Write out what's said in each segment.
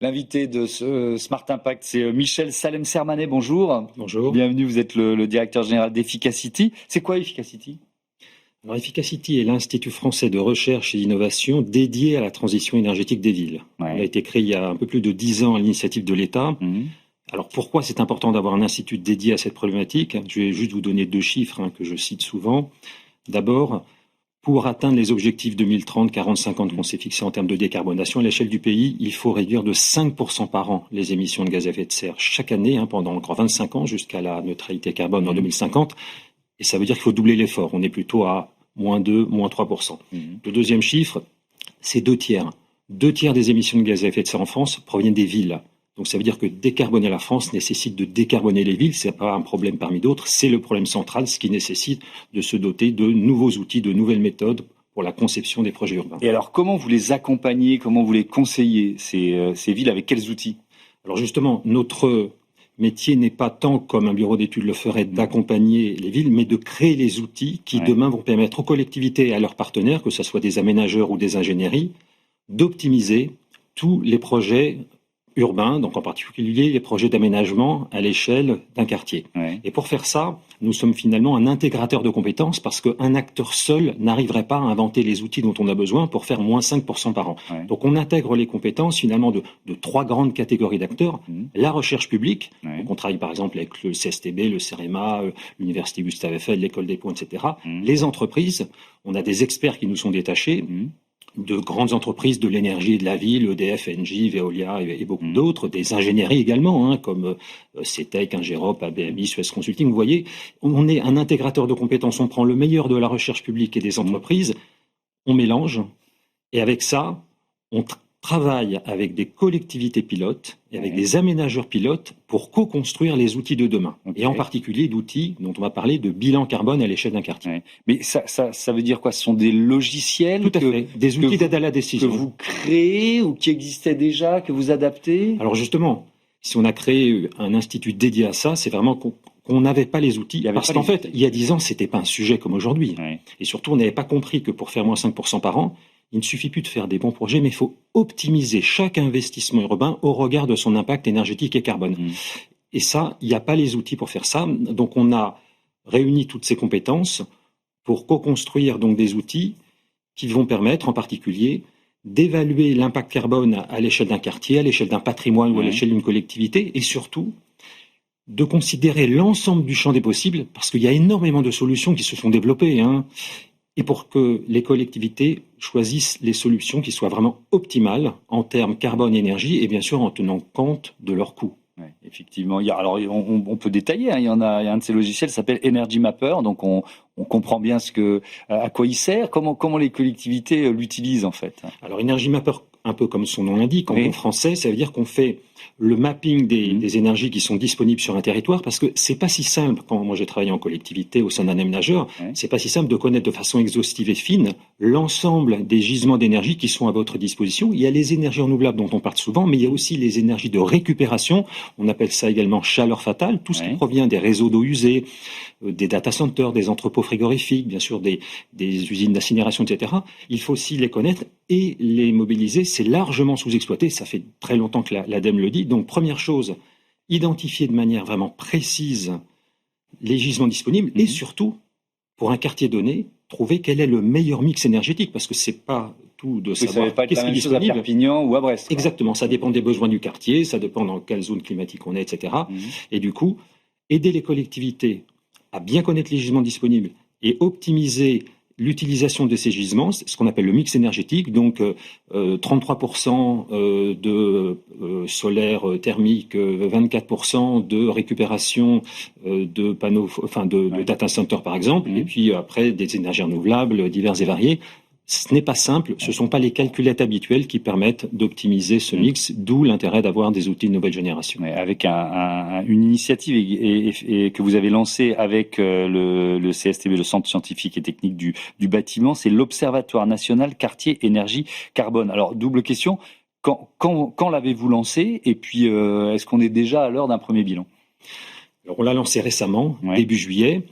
L'invité de ce Smart Impact, c'est Michel Salem-Sermanet. Bonjour. Bonjour. Bienvenue, vous êtes le directeur général d'Efficacity. C'est quoi Efficacity ? Alors, Efficacity est l'Institut français de recherche et d'innovation dédié à la transition énergétique des villes. Ouais. Il a été créé il y a un peu plus de 10 ans à l'initiative de l'État. Alors pourquoi c'est important d'avoir un institut dédié à cette problématique ? Je vais juste vous donner 2 chiffres que je cite souvent. D'abord, pour atteindre les objectifs 2030, 40, 50 qu'on s'est fixés en termes de décarbonation, à l'échelle du pays, il faut réduire de 5% par an les émissions de gaz à effet de serre chaque année, pendant encore 25 ans, jusqu'à la neutralité carbone en 2050. Et ça veut dire qu'il faut doubler l'effort. On est plutôt à moins 2, moins 3%. Le deuxième chiffre, c'est 2 tiers. 2 tiers des émissions de gaz à effet de serre en France proviennent des villes. Donc ça veut dire que décarboner la France nécessite de décarboner les villes. Ce n'est pas un problème parmi d'autres, c'est le problème central, ce qui nécessite de se doter de nouveaux outils, de nouvelles méthodes pour la conception des projets urbains. Et alors, comment vous les accompagnez, comment vous les conseillez, ces villes, avec quels outils ? Alors justement, notre métier n'est pas tant, comme un bureau d'études le ferait, d'accompagner les villes, mais de créer les outils qui demain vont permettre aux collectivités et à leurs partenaires, que ce soit des aménageurs ou des ingénieries, d'optimiser tous les projets urbains, donc en particulier les projets d'aménagement à l'échelle d'un quartier. Et pour faire ça, nous sommes finalement un intégrateur de compétences parce qu'un acteur seul n'arriverait pas à inventer les outils dont on a besoin pour faire moins 5% par an. Donc on intègre les compétences finalement de 3 grandes catégories d'acteurs. La recherche publique, donc on travaille par exemple avec le CSTB, le CEREMA, l'Université Gustave Eiffel, l'École des Ponts, etc. Les entreprises, on a des experts qui nous sont détachés, de grandes entreprises de l'énergie et de la ville, EDF, Engie, Veolia et beaucoup d'autres, des ingénieries également, comme CETEC, Ingérop, ABMI, Suez Consulting. Vous voyez, on est un intégrateur de compétences, on prend le meilleur de la recherche publique et des entreprises, on mélange, et avec ça, on travaille avec des collectivités pilotes et avec des aménageurs pilotes pour co-construire les outils de demain. Et en particulier d'outils dont on va parler de bilan carbone à l'échelle d'un quartier. Mais ça veut dire quoi ? Ce sont des logiciels Tout à fait, des outils d'aide à la décision. Que vous créez ou qui existaient déjà, que vous adaptez ? Alors justement, si on a créé un institut dédié à ça, c'est vraiment qu'on n'avait pas les outils. Parce qu'en fait, il y a 10 ans, c'était pas un sujet comme aujourd'hui. Et surtout, on n'avait pas compris que pour faire moins 5% par an, il ne suffit plus de faire des bons projets, mais il faut optimiser chaque investissement urbain au regard de son impact énergétique et carbone. Et ça, il n'y a pas les outils pour faire ça. Donc on a réuni toutes ces compétences pour co-construire donc des outils qui vont permettre en particulier d'évaluer l'impact carbone à l'échelle d'un quartier, à l'échelle d'un patrimoine ou à l'échelle d'une collectivité, et surtout de considérer l'ensemble du champ des possibles, parce qu'il y a énormément de solutions qui se sont développées, et pour que les collectivités choisissent les solutions qui soient vraiment optimales en termes carbone-énergie et bien sûr en tenant compte de leurs coûts. Effectivement, alors on peut détailler. Il y a un de ces logiciels qui s'appelle Energy Mapper, donc on comprend bien à quoi il sert. Comment les collectivités l'utilisent en fait ? Alors Energy Mapper, un peu comme son nom l'indique, en bon français, ça veut dire qu'on fait le mapping des énergies qui sont disponibles sur un territoire, parce que c'est pas si simple. Quand moi j'ai travaillé en collectivité au sein d'un aménageur, c'est pas si simple de connaître de façon exhaustive et fine l'ensemble des gisements d'énergie qui sont à votre disposition. Il y a les énergies renouvelables dont on parle souvent, mais il y a aussi les énergies de récupération. On appelle ça également chaleur fatale, tout ce qui provient des réseaux d'eau usée, des data centers, des entrepôts frigorifiques, bien sûr des usines d'incinération, etc. Il faut aussi les connaître et les mobiliser. C'est largement sous-exploité. Ça fait très longtemps que l'ADEME le dit. Donc, première chose, identifier de manière vraiment précise les gisements disponibles et surtout, pour un quartier donné, trouver quel est le meilleur mix énergétique, parce que c'est pas tout de savoir qu'est-ce qui est disponible à Perpignan ou à Brest. Exactement, ça dépend des besoins du quartier, ça dépend dans quelle zone climatique on est, etc. Et du coup, aider les collectivités à bien connaître les gisements disponibles et optimiser l'utilisation de ces gisements, ce qu'on appelle le mix énergétique, donc 33% de solaire thermique, 24% de récupération de panneaux, de data center par exemple, et puis après des énergies renouvelables diverses et variées. Ce n'est pas simple, ce ne sont pas les calculettes habituelles qui permettent d'optimiser ce mix, d'où l'intérêt d'avoir des outils de nouvelle génération. Avec une initiative et que vous avez lancée avec le CSTB, le Centre scientifique et technique du bâtiment, c'est l'Observatoire national quartier énergie carbone. Alors, double question, quand l'avez-vous lancé et puis est-ce qu'on est déjà à l'heure d'un premier bilan ? Alors, on l'a lancé récemment, début juillet,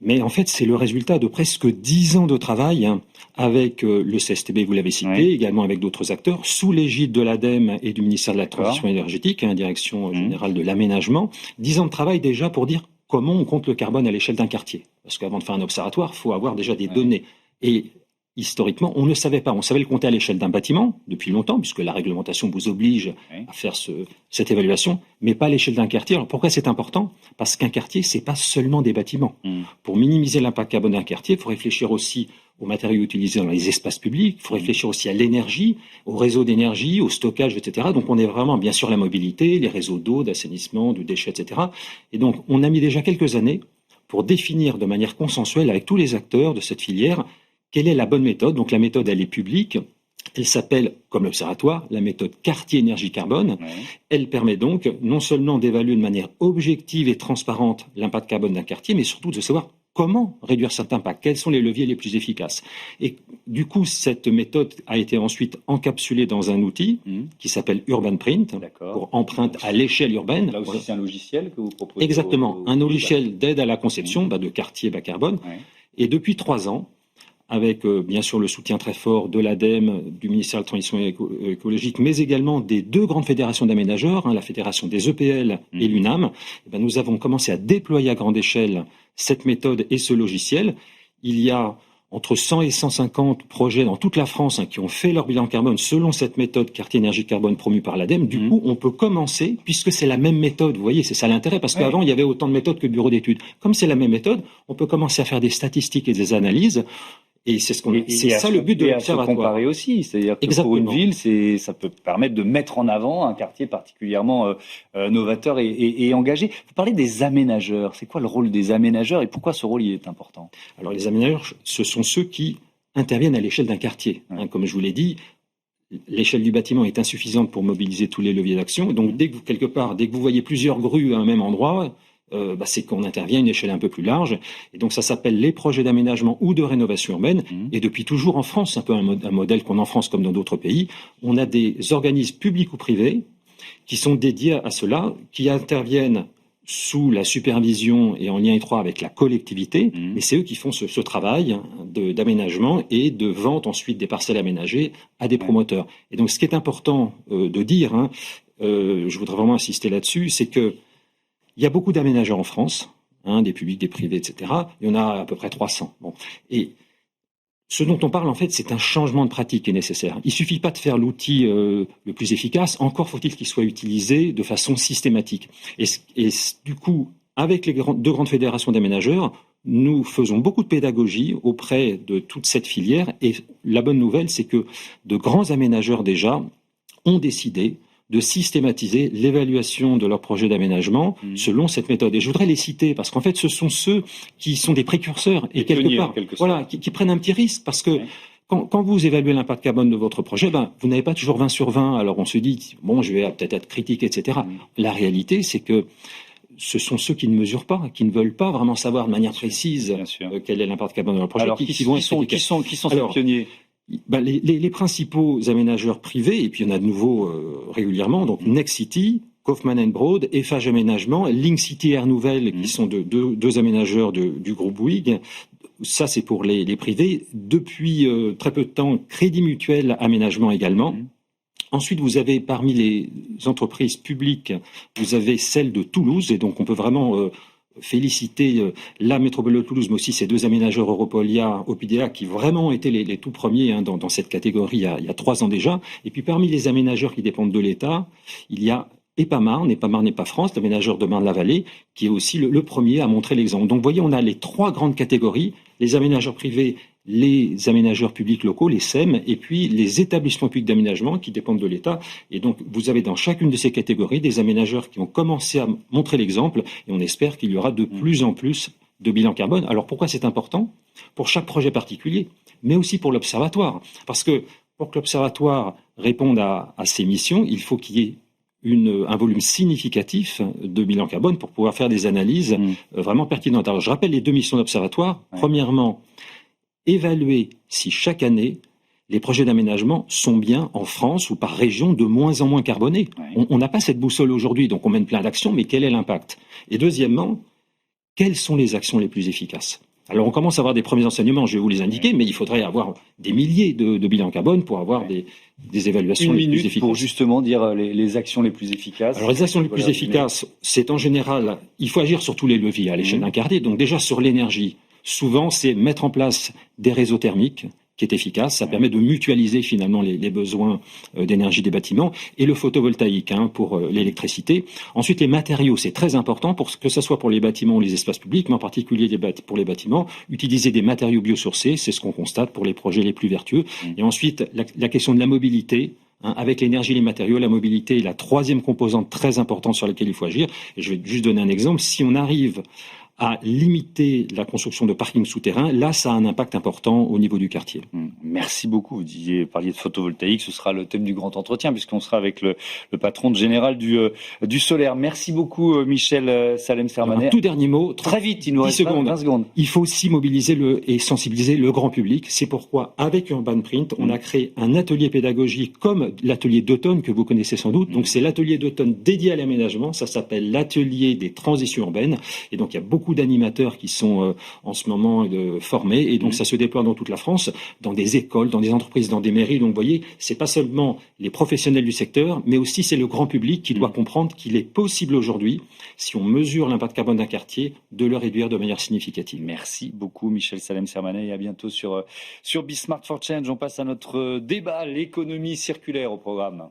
mais en fait, c'est le résultat de presque 10 ans de travail avec le CSTB, vous l'avez cité, également avec d'autres acteurs, sous l'égide de l'ADEME et du ministère de la Transition énergétique, Direction générale de l'aménagement. 10 ans de travail déjà pour dire comment on compte le carbone à l'échelle d'un quartier. Parce qu'avant de faire un observatoire, il faut avoir déjà des données. Et historiquement, on ne savait pas. On savait le compter à l'échelle d'un bâtiment depuis longtemps, puisque la réglementation vous oblige à faire cette évaluation, mais pas à l'échelle d'un quartier. Alors pourquoi c'est important ? Parce qu'un quartier, c'est pas seulement des bâtiments. Pour minimiser l'impact carbone d'un quartier, il faut réfléchir aussi aux matériaux utilisés dans les espaces publics, il faut réfléchir aussi à l'énergie, au réseau d'énergie, au stockage, etc. Donc on est vraiment, bien sûr, la mobilité, les réseaux d'eau, d'assainissement, de déchets, etc. Et donc on a mis déjà quelques années pour définir de manière consensuelle avec tous les acteurs de cette filière quelle est la bonne méthode. Donc la méthode, elle est publique. Elle s'appelle, comme l'Observatoire, la méthode Quartier Énergie Carbone. Elle permet donc non seulement d'évaluer de manière objective et transparente l'impact carbone d'un quartier, mais surtout de savoir comment réduire cet impact, quels sont les leviers les plus efficaces. Et du coup, cette méthode a été ensuite encapsulée dans un outil qui s'appelle Urban Print, pour empreinte à l'échelle urbaine. Là aussi, c'est un logiciel que vous proposez. Exactement, un logiciel d'aide à la conception de quartiers bas carbone. Et depuis 3 ans, avec bien sûr le soutien très fort de l'ADEME, du ministère de la Transition écologique, mais également des 2 grandes fédérations d'aménageurs, la fédération des EPL et l'UNAM, nous avons commencé à déployer à grande échelle cette méthode et ce logiciel. Il y a entre 100 et 150 projets dans toute la France qui ont fait leur bilan carbone selon cette méthode Quartier Énergie Carbone promue par l'ADEME. Du coup, on peut commencer, puisque c'est la même méthode, vous voyez, c'est ça l'intérêt, parce qu'avant, il y avait autant de méthodes que de bureaux d'études. Comme c'est la même méthode, on peut commencer à faire des statistiques et des analyses. Et c'est ça le but de l'observatoire. Et à se comparer aussi, c'est-à-dire que pour une ville, ça peut permettre de mettre en avant un quartier particulièrement novateur et engagé. Vous parlez des aménageurs. C'est quoi le rôle des aménageurs et pourquoi ce rôle il est important ? Alors les aménageurs, ce sont ceux qui interviennent à l'échelle d'un quartier. Comme je vous l'ai dit, l'échelle du bâtiment est insuffisante pour mobiliser tous les leviers d'action. Donc dès que vous voyez plusieurs grues à un même endroit, c'est qu'on intervient à une échelle un peu plus large. Et donc, ça s'appelle les projets d'aménagement ou de rénovation urbaine. Et depuis toujours en France, un peu un modèle qu'on a en France comme dans d'autres pays, on a des organismes publics ou privés qui sont dédiés à cela, qui interviennent sous la supervision et en lien étroit avec la collectivité. Et c'est eux qui font ce travail d'aménagement et de vente ensuite des parcelles aménagées à des promoteurs. Et donc, ce qui est important de dire, je voudrais vraiment insister là-dessus, c'est que il y a beaucoup d'aménageurs en France, des publics, des privés, etc. Il y en a à peu près 300. Et ce dont on parle, en fait, c'est un changement de pratique qui est nécessaire. Il ne suffit pas de faire l'outil le plus efficace, encore faut-il qu'il soit utilisé de façon systématique. Et du coup, avec les 2 grandes fédérations d'aménageurs, nous faisons beaucoup de pédagogie auprès de toute cette filière. Et la bonne nouvelle, c'est que de grands aménageurs déjà ont décidé de systématiser l'évaluation de leurs projets d'aménagement selon cette méthode. Et je voudrais les citer parce qu'en fait, ce sont ceux qui sont des précurseurs et quelque part, qui prennent un petit risque parce que quand vous évaluez l'impact carbone de votre projet, vous n'avez pas toujours 20 sur 20. Alors on se dit, je vais peut-être être critique, etc. La réalité, c'est que ce sont ceux qui ne mesurent pas, qui ne veulent pas vraiment savoir de manière précise quel est l'impact carbone de leur projet. Alors, qui sont ces pionniers ? Les principaux aménageurs privés, et puis il y en a de nouveaux régulièrement, donc Nexity, Kaufmann & Broad, Eiffage Aménagement, Link City Air Nouvelle, qui sont 2 aménageurs du groupe Bouygues. Ça, c'est pour les privés. Depuis très peu de temps, Crédit Mutuel Aménagement également. Ensuite, vous avez parmi les entreprises publiques, vous avez celle de Toulouse, et donc on peut vraiment féliciter la métropole de Toulouse, mais aussi ces 2 aménageurs Europolia, Opidea, qui vraiment étaient les tout premiers dans cette catégorie il y a 3 ans déjà. Et puis parmi les aménageurs qui dépendent de l'État, il y a EPAMarne, EPA-France, l'aménageur de Marne-la-Vallée, qui est aussi le premier à montrer l'exemple. Donc vous voyez, on a les 3 grandes catégories, les aménageurs privés, les aménageurs publics locaux, les SEM, et puis les établissements publics d'aménagement qui dépendent de l'État. Et donc, vous avez dans chacune de ces catégories des aménageurs qui ont commencé à montrer l'exemple, et on espère qu'il y aura de plus en plus de bilan carbone. Alors, pourquoi c'est important ? Pour chaque projet particulier, mais aussi pour l'Observatoire. Parce que pour que l'Observatoire réponde à ses missions, il faut qu'il y ait un volume significatif de bilan carbone pour pouvoir faire des analyses vraiment pertinentes. Alors, je rappelle les 2 missions d'Observatoire. Premièrement, évaluer si chaque année, les projets d'aménagement sont bien, en France ou par région, de moins en moins carbonés. Ouais. On n'a pas cette boussole aujourd'hui, donc on mène plein d'actions, mais quel est l'impact? Et deuxièmement, quelles sont les actions les plus efficaces? Alors on commence à avoir des premiers enseignements, je vais vous les indiquer, mais il faudrait avoir des milliers de bilans carbone pour avoir des évaluations les plus efficaces. Pour justement dire les actions les plus efficaces. Alors les actions les plus efficaces, c'est en général, il faut agir sur tous les leviers à l'échelle d'un quartier. Donc déjà sur l'énergie, souvent c'est mettre en place des réseaux thermiques, qui est efficace. Ça permet de mutualiser finalement les besoins d'énergie des bâtiments, et le photovoltaïque pour l'électricité. Ensuite, les matériaux, c'est très important, pour que ce soit pour les bâtiments ou les espaces publics, mais en particulier pour les bâtiments. Utiliser des matériaux biosourcés, c'est ce qu'on constate pour les projets les plus vertueux. Et ensuite, la question de la mobilité. Avec l'énergie et les matériaux, la mobilité est la troisième composante très importante sur laquelle il faut agir. Et je vais juste donner un exemple. Si on arrive à limiter la construction de parkings souterrains, là, ça a un impact important au niveau du quartier. Merci beaucoup. Vous parliez de photovoltaïque, ce sera le thème du grand entretien, puisqu'on sera avec le patron général du solaire. Merci beaucoup, Michel Salem-Sermanet. Un tout dernier mot. Très vite, il nous reste 20 secondes. Il faut aussi mobiliser et sensibiliser le grand public. C'est pourquoi, avec Urban Print, on a créé un atelier pédagogique comme l'atelier d'automne que vous connaissez sans doute. Donc, c'est l'atelier d'automne dédié à l'aménagement. Ça s'appelle l'atelier des transitions urbaines. Et donc, il y a beaucoup d'animateurs qui sont en ce moment formés, et donc ça se déploie dans toute la France, dans des écoles, dans des entreprises, dans des mairies. Donc vous voyez, c'est pas seulement les professionnels du secteur, mais aussi c'est le grand public qui doit comprendre qu'il est possible aujourd'hui, si on mesure l'impact carbone d'un quartier, de le réduire de manière significative. Merci beaucoup Michel Salem-Sermanet, et à bientôt sur Be Smart for Change. On passe à notre débat, l'économie circulaire au programme.